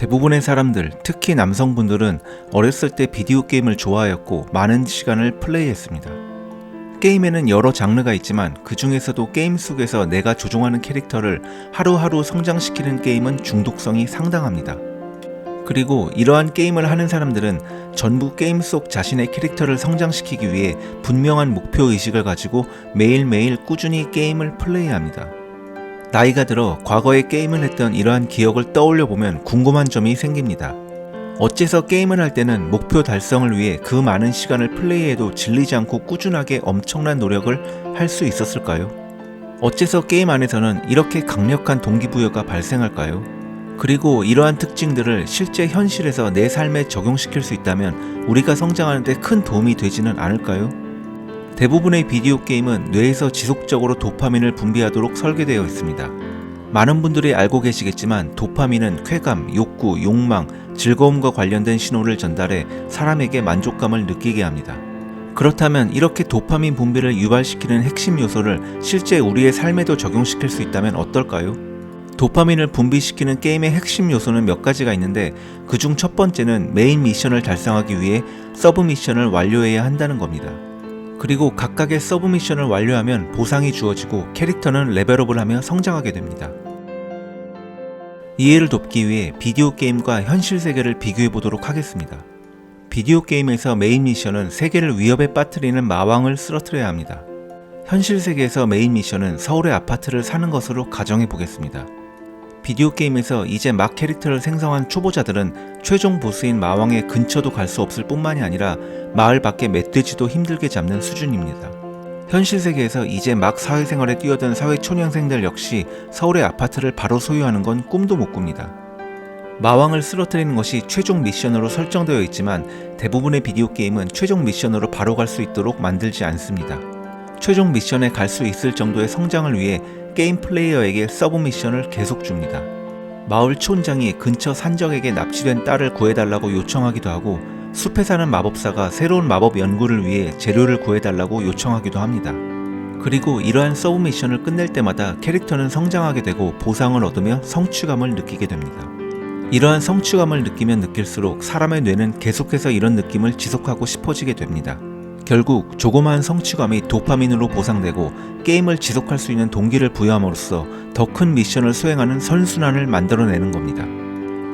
대부분의 사람들, 특히 남성분들은 어렸을 때 비디오 게임을 좋아하였고 많은 시간을 플레이했습니다. 게임에는 여러 장르가 있지만 그 중에서도 게임 속에서 내가 조종하는 캐릭터를 하루하루 성장시키는 게임은 중독성이 상당합니다. 그리고 이러한 게임을 하는 사람들은 전부 게임 속 자신의 캐릭터를 성장시키기 위해 분명한 목표의식을 가지고 매일매일 꾸준히 게임을 플레이합니다. 나이가 들어 과거에 게임을 했던 이러한 기억을 떠올려 보면 궁금한 점이 생깁니다. 어째서 게임을 할 때는 목표 달성을 위해 그 많은 시간을 플레이해도 질리지 않고 꾸준하게 엄청난 노력을 할 수 있었을까요? 어째서 게임 안에서는 이렇게 강력한 동기부여가 발생할까요? 그리고 이러한 특징들을 실제 현실에서 내 삶에 적용시킬 수 있다면 우리가 성장하는 데 큰 도움이 되지는 않을까요? 대부분의 비디오 게임은 뇌에서 지속적으로 도파민을 분비하도록 설계되어 있습니다. 많은 분들이 알고 계시겠지만 도파민은 쾌감, 욕구, 욕망, 즐거움과 관련된 신호를 전달해 사람에게 만족감을 느끼게 합니다. 그렇다면 이렇게 도파민 분비를 유발시키는 핵심 요소를 실제 우리의 삶에도 적용시킬 수 있다면 어떨까요? 도파민을 분비시키는 게임의 핵심 요소는 몇 가지가 있는데 그중 첫 번째는 메인 미션을 달성하기 위해 서브 미션을 완료해야 한다는 겁니다. 그리고 각각의 서브 미션을 완료하면 보상이 주어지고 캐릭터는 레벨업을 하며 성장하게 됩니다. 이해를 돕기 위해 비디오 게임과 현실 세계를 비교해 보도록 하겠습니다. 비디오 게임에서 메인 미션은 세계를 위협에 빠뜨리는 마왕을 쓰러뜨려야 합니다. 현실 세계에서 메인 미션은 서울의 아파트를 사는 것으로 가정해 보겠습니다. 비디오 게임에서 이제 막 캐릭터를 생성한 초보자들은 최종 보스인 마왕의 근처도 갈 수 없을 뿐만이 아니라 마을 밖의 멧돼지도 힘들게 잡는 수준입니다. 현실 세계에서 이제 막 사회생활에 뛰어든 사회초년생들 역시 서울의 아파트를 바로 소유하는 건 꿈도 못 꿉니다. 마왕을 쓰러뜨리는 것이 최종 미션으로 설정되어 있지만 대부분의 비디오 게임은 최종 미션으로 바로 갈 수 있도록 만들지 않습니다. 최종 미션에 갈 수 있을 정도의 성장을 위해 게임 플레이어에게 서브 미션을 계속 줍니다. 마을 촌장이 근처 산적에게 납치된 딸을 구해달라고 요청하기도 하고 숲에 사는 마법사가 새로운 마법 연구를 위해 재료를 구해달라고 요청하기도 합니다. 그리고 이러한 서브 미션을 끝낼 때마다 캐릭터는 성장하게 되고 보상을 얻으며 성취감을 느끼게 됩니다. 이러한 성취감을 느끼면 느낄수록 사람의 뇌는 계속해서 이런 느낌을 지속하고 싶어지게 됩니다. 결국 조그마한 성취감이 도파민으로 보상되고 게임을 지속할 수 있는 동기를 부여함으로써 더 큰 미션을 수행하는 선순환을 만들어내는 겁니다.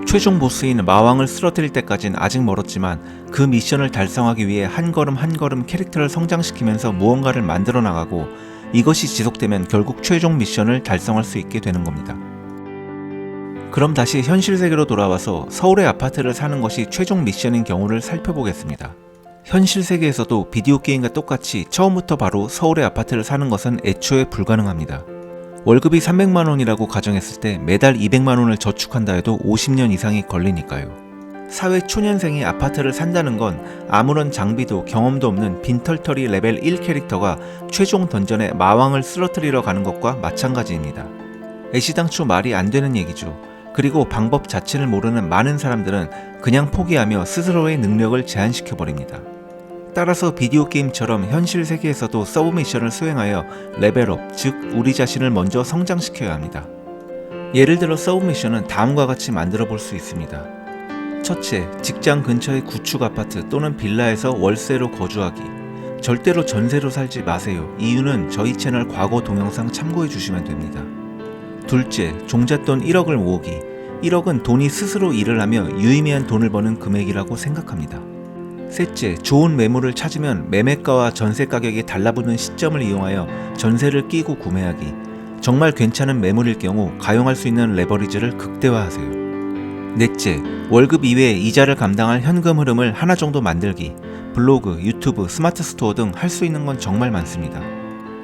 최종 보스인 마왕을 쓰러뜨릴 때까진 아직 멀었지만 그 미션을 달성하기 위해 한 걸음 한 걸음 캐릭터를 성장시키면서 무언가를 만들어 나가고 이것이 지속되면 결국 최종 미션을 달성할 수 있게 되는 겁니다. 그럼 다시 현실 세계로 돌아와서 서울의 아파트를 사는 것이 최종 미션인 경우를 살펴보겠습니다. 현실 세계에서도 비디오 게임과 똑같이 처음부터 바로 서울의 아파트를 사는 것은 애초에 불가능합니다. 월급이 300만원이라고 가정했을 때 매달 200만원을 저축한다 해도 50년 이상이 걸리니까요. 사회 초년생이 아파트를 산다는 건 아무런 장비도 경험도 없는 빈털터리 레벨 1 캐릭터가 최종 던전에 마왕을 쓰러뜨리러 가는 것과 마찬가지입니다. 애시당초 말이 안 되는 얘기죠. 그리고 방법 자체를 모르는 많은 사람들은 그냥 포기하며 스스로의 능력을 제한시켜버립니다. 따라서 비디오 게임처럼 현실 세계에서도 서브 미션을 수행하여 레벨업, 즉 우리 자신을 먼저 성장시켜야 합니다. 예를 들어 서브 미션은 다음과 같이 만들어 볼 수 있습니다. 첫째, 직장 근처의 구축 아파트 또는 빌라에서 월세로 거주하기. 절대로 전세로 살지 마세요. 이유는 저희 채널 과거 동영상 참고해 주시면 됩니다. 둘째, 종잣돈 1억을 모으기. 1억은 돈이 스스로 일을 하며 유의미한 돈을 버는 금액이라고 생각합니다. 셋째, 좋은 매물을 찾으면 매매가와 전세 가격이 달라붙는 시점을 이용하여 전세를 끼고 구매하기. 정말 괜찮은 매물일 경우 가용할 수 있는 레버리지를 극대화하세요. 넷째, 월급 이외에 이자를 감당할 현금 흐름을 하나 정도 만들기. 블로그, 유튜브, 스마트 스토어 등 할 수 있는 건 정말 많습니다.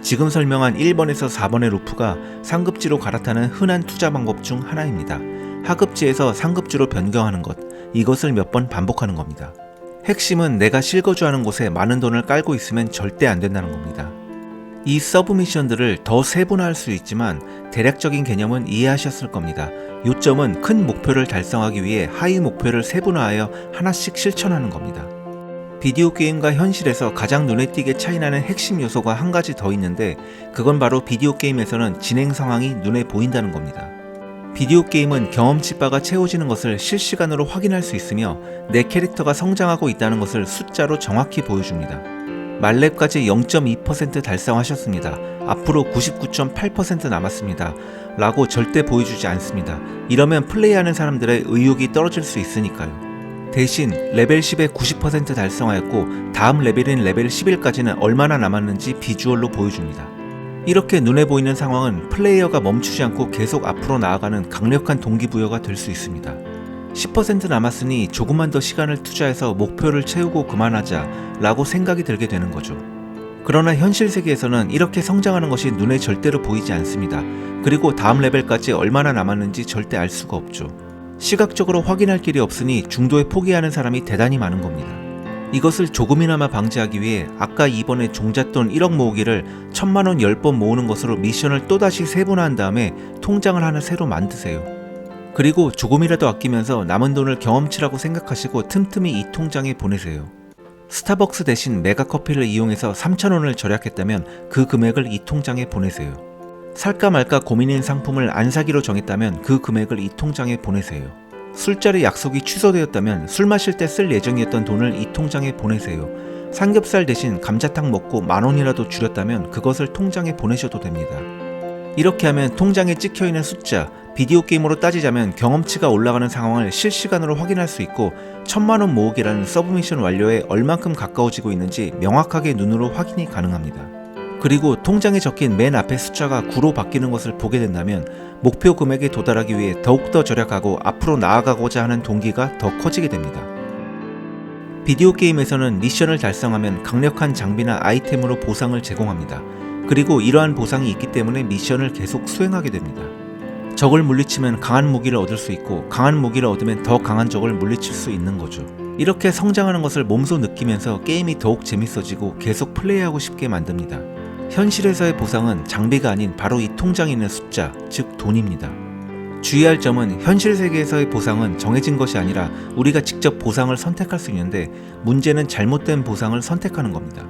지금 설명한 1번에서 4번의 루프가 상급지로 갈아타는 흔한 투자 방법 중 하나입니다. 하급지에서 상급지로 변경하는 것, 이것을 몇 번 반복하는 겁니다. 핵심은 내가 실거주하는 곳에 많은 돈을 깔고 있으면 절대 안 된다는 겁니다. 이 서브 미션들을 더 세분화할 수 있지만 대략적인 개념은 이해하셨을 겁니다. 요점은 큰 목표를 달성하기 위해 하위 목표를 세분화하여 하나씩 실천하는 겁니다. 비디오 게임과 현실에서 가장 눈에 띄게 차이나는 핵심 요소가 한 가지 더 있는데 그건 바로 비디오 게임에서는 진행 상황이 눈에 보인다는 겁니다. 비디오 게임은 경험치 바가 채워지는 것을 실시간으로 확인할 수 있으며 내 캐릭터가 성장하고 있다는 것을 숫자로 정확히 보여줍니다. 말렙까지 0.2% 달성하셨습니다. 앞으로 99.8% 남았습니다. 라고 절대 보여주지 않습니다. 이러면 플레이하는 사람들의 의욕이 떨어질 수 있으니까요. 대신 레벨 10에 90% 달성하였고 다음 레벨인 레벨 11까지는 얼마나 남았는지 비주얼로 보여줍니다. 이렇게 눈에 보이는 상황은 플레이어가 멈추지 않고 계속 앞으로 나아가는 강력한 동기부여가 될 수 있습니다. 10% 남았으니 조금만 더 시간을 투자해서 목표를 채우고 그만하자 라고 생각이 들게 되는 거죠. 그러나 현실 세계에서는 이렇게 성장하는 것이 눈에 절대로 보이지 않습니다. 그리고 다음 레벨까지 얼마나 남았는지 절대 알 수가 없죠. 시각적으로 확인할 길이 없으니 중도에 포기하는 사람이 대단히 많은 겁니다. 이것을 조금이나마 방지하기 위해 아까 이번에 종잣돈 1억 모으기를 1000만원 10번 모으는 것으로 미션을 또다시 세분화한 다음에 통장을 하나 새로 만드세요. 그리고 조금이라도 아끼면서 남은 돈을 경험치라고 생각하시고 틈틈이 이 통장에 보내세요. 스타벅스 대신 메가커피를 이용해서 3,000원을 절약했다면 그 금액을 이 통장에 보내세요. 살까 말까 고민인 상품을 안 사기로 정했다면 그 금액을 이 통장에 보내세요. 술자리 약속이 취소되었다면 술 마실 때 쓸 예정이었던 돈을 이 통장에 보내세요. 삼겹살 대신 감자탕 먹고 10,000원이라도 줄였다면 그것을 통장에 보내셔도 됩니다. 이렇게 하면 통장에 찍혀있는 숫자, 비디오 게임으로 따지자면 경험치가 올라가는 상황을 실시간으로 확인할 수 있고 1000만원 모으기라는 서브미션 완료에 얼만큼 가까워지고 있는지 명확하게 눈으로 확인이 가능합니다. 그리고 통장에 적힌 맨 앞에 숫자가 9로 바뀌는 것을 보게 된다면 목표 금액에 도달하기 위해 더욱더 절약하고 앞으로 나아가고자 하는 동기가 더 커지게 됩니다. 비디오 게임에서는 미션을 달성하면 강력한 장비나 아이템으로 보상을 제공합니다. 그리고 이러한 보상이 있기 때문에 미션을 계속 수행하게 됩니다. 적을 물리치면 강한 무기를 얻을 수 있고 강한 무기를 얻으면 더 강한 적을 물리칠 수 있는 거죠. 이렇게 성장하는 것을 몸소 느끼면서 게임이 더욱 재밌어지고 계속 플레이하고 싶게 만듭니다. 현실에서의 보상은 장비가 아닌 바로 이 통장에 있는 숫자, 즉 돈입니다. 주의할 점은 현실 세계에서의 보상은 정해진 것이 아니라 우리가 직접 보상을 선택할 수 있는데 문제는 잘못된 보상을 선택하는 겁니다.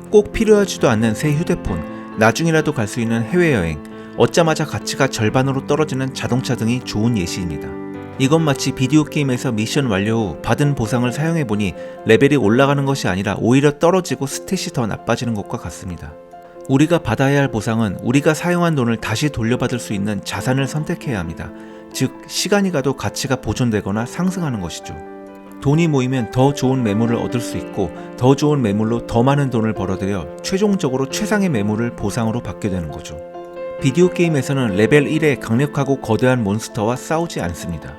꼭 필요하지도 않는 새 휴대폰, 나중이라도 갈 수 있는 해외여행, 얻자마자 가치가 절반으로 떨어지는 자동차 등이 좋은 예시입니다. 이건 마치 비디오 게임에서 미션 완료 후 받은 보상을 사용해보니 레벨이 올라가는 것이 아니라 오히려 떨어지고 스탯이 더 나빠지는 것과 같습니다. 우리가 받아야 할 보상은 우리가 사용한 돈을 다시 돌려받을 수 있는 자산을 선택해야 합니다. 즉, 시간이 가도 가치가 보존되거나 상승하는 것이죠. 돈이 모이면 더 좋은 매물을 얻을 수 있고 더 좋은 매물로 더 많은 돈을 벌어들여 최종적으로 최상의 매물을 보상으로 받게 되는 거죠. 비디오 게임에서는 레벨 1의 강력하고 거대한 몬스터와 싸우지 않습니다.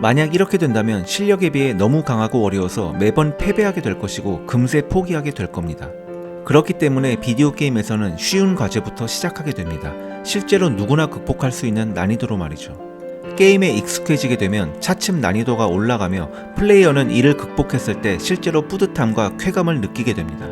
만약 이렇게 된다면 실력에 비해 너무 강하고 어려워서 매번 패배하게 될 것이고 금세 포기하게 될 겁니다. 그렇기 때문에 비디오 게임에서는 쉬운 과제부터 시작하게 됩니다. 실제로 누구나 극복할 수 있는 난이도로 말이죠. 게임에 익숙해지게 되면 차츰 난이도가 올라가며 플레이어는 이를 극복했을 때 실제로 뿌듯함과 쾌감을 느끼게 됩니다.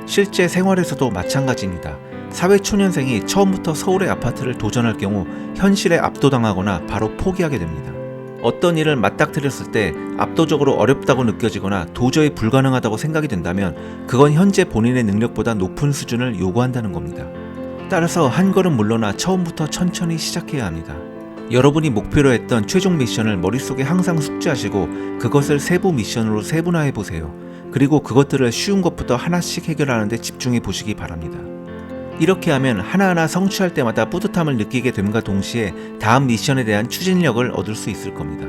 실제 생활에서도 마찬가지입니다. 사회초년생이 처음부터 서울의 아파트를 도전할 경우 현실에 압도당하거나 바로 포기하게 됩니다. 어떤 일을 맞닥뜨렸을 때 압도적으로 어렵다고 느껴지거나 도저히 불가능하다고 생각이 된다면 그건 현재 본인의 능력보다 높은 수준을 요구한다는 겁니다. 따라서 한 걸음 물러나 처음부터 천천히 시작해야 합니다. 여러분이 목표로 했던 최종 미션을 머릿속에 항상 숙지하시고 그것을 세부 미션으로 세분화해보세요. 그리고 그것들을 쉬운 것부터 하나씩 해결하는 데 집중해 보시기 바랍니다. 이렇게 하면 하나하나 성취할 때마다 뿌듯함을 느끼게 됨과 동시에 다음 미션에 대한 추진력을 얻을 수 있을 겁니다.